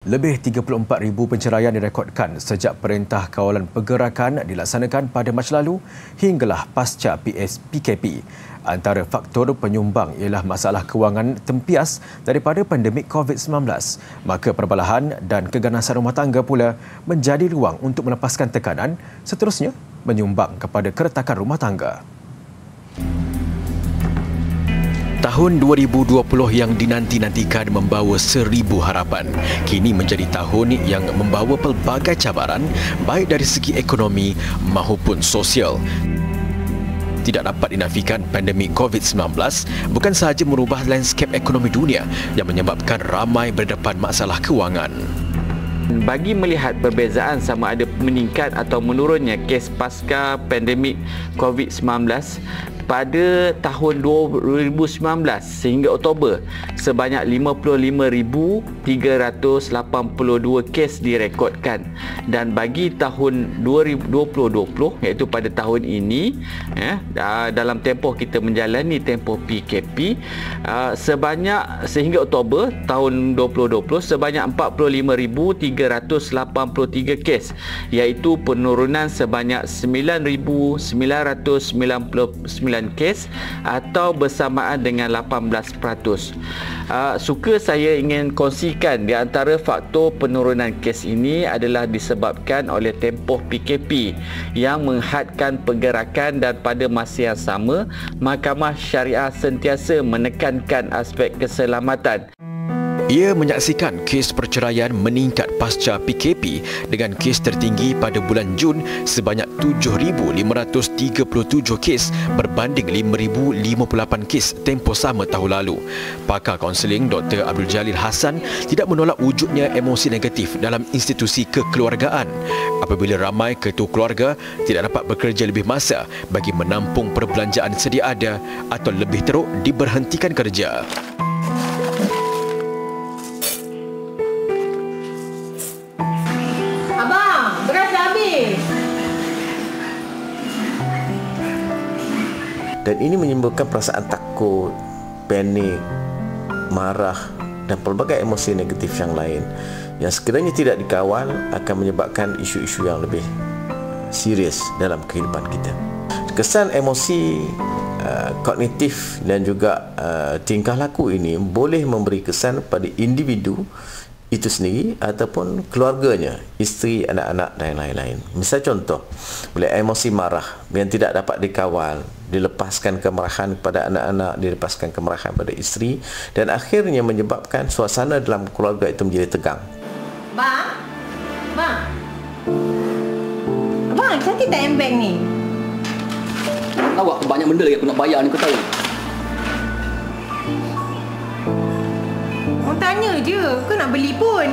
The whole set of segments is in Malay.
Lebih 34,000 penceraian direkodkan sejak Perintah Kawalan Pergerakan dilaksanakan pada Mac lalu hinggalah pasca PKP. Antara faktor penyumbang ialah masalah kewangan tempias daripada pandemik COVID-19. Maka perbalahan dan keganasan rumah tangga pula menjadi ruang untuk melepaskan tekanan, seterusnya menyumbang kepada keretakan rumah tangga. Tahun 2020 yang dinanti-nantikan membawa 1,000 harapan. Kini menjadi tahun yang membawa pelbagai cabaran baik dari segi ekonomi maupun sosial. Tidak dapat dinafikan pandemik COVID-19 bukan sahaja merubah lanskap ekonomi dunia yang menyebabkan ramai berdepan masalah kewangan. Bagi melihat perbezaan sama ada meningkat atau menurunnya kes pasca pandemik COVID-19 pada tahun 2019 sehingga Oktober, sebanyak 55,382 kes direkodkan, dan bagi tahun 2020 iaitu pada tahun ini dalam tempoh kita menjalani tempoh PKP, sehingga Oktober tahun 2020 sebanyak 45,383 kes, iaitu penurunan sebanyak 9,999 kes atau bersamaan dengan 18%. Suka saya ingin kongsikan di antara faktor penurunan kes ini adalah disebabkan oleh tempoh PKP yang menghadkan pergerakan, dan pada masa yang sama Mahkamah Syariah sentiasa menekankan aspek keselamatan. Ia menyaksikan kes perceraian meningkat pasca PKP dengan kes tertinggi pada bulan Jun sebanyak 7,537 kes berbanding 5,058 kes tempoh sama tahun lalu. Pakar kaunseling Dr. Abdul Jalil Hassan tidak menolak wujudnya emosi negatif dalam institusi kekeluargaan apabila ramai ketua keluarga tidak dapat bekerja lebih masa bagi menampung perbelanjaan sedia ada atau lebih teruk diberhentikan kerja. Dan ini menimbulkan perasaan takut, panik, marah dan pelbagai emosi negatif yang lain yang sekiranya tidak dikawal akan menyebabkan isu-isu yang lebih serius dalam kehidupan kita. Kesan emosi kognitif dan juga tingkah laku ini boleh memberi kesan pada individu itu sendiri ataupun keluarganya, isteri, anak-anak dan lain-lain. Misal contoh, bila emosi marah yang tidak dapat dikawal, dilepaskan kemarahan kepada anak-anak, dilepaskan kemarahan pada isteri, dan akhirnya menyebabkan suasana dalam keluarga itu menjadi tegang. Bang, cantik tak handbag ni? Awak banyak benda lagi aku nak bayar ni, kau tahu? Tanya je, kau nak beli pun.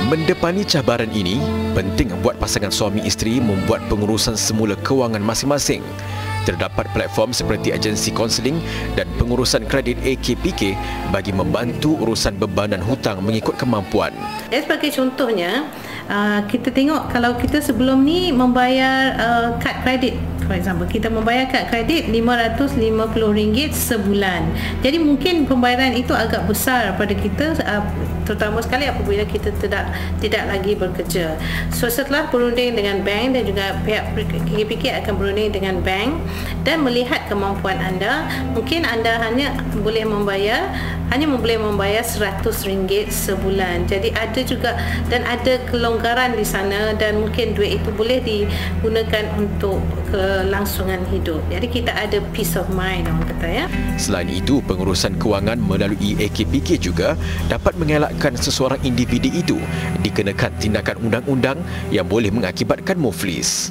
Mendepani cabaran ini, penting buat pasangan suami isteri membuat pengurusan semula kewangan masing-masing. Terdapat platform seperti agensi kaunseling dan pengurusan kredit AKPK bagi membantu urusan bebanan hutang mengikut kemampuan. Sebagai contohnya, kita tengok kalau kita sebelum ni membayar kad kredit, for example, kita membayar kad kredit RM550 sebulan. Jadi mungkin pembayaran itu agak besar pada kita, terutama sekali apabila kita tidak lagi bekerja. So setelah berunding dengan bank dan juga pihak KPK akan berunding dengan bank dan melihat kemampuan anda, mungkin anda hanya boleh membayar RM100 sebulan. Jadi ada juga dan ada kelonggaran di sana, dan mungkin duit itu boleh digunakan untuk kelangsungan hidup. Jadi kita ada peace of mind, orang kata ya. Selain itu, pengurusan kewangan melalui AKPK juga dapat mengelakkan seseorang individu itu dikenakan tindakan undang-undang yang boleh mengakibatkan muflis.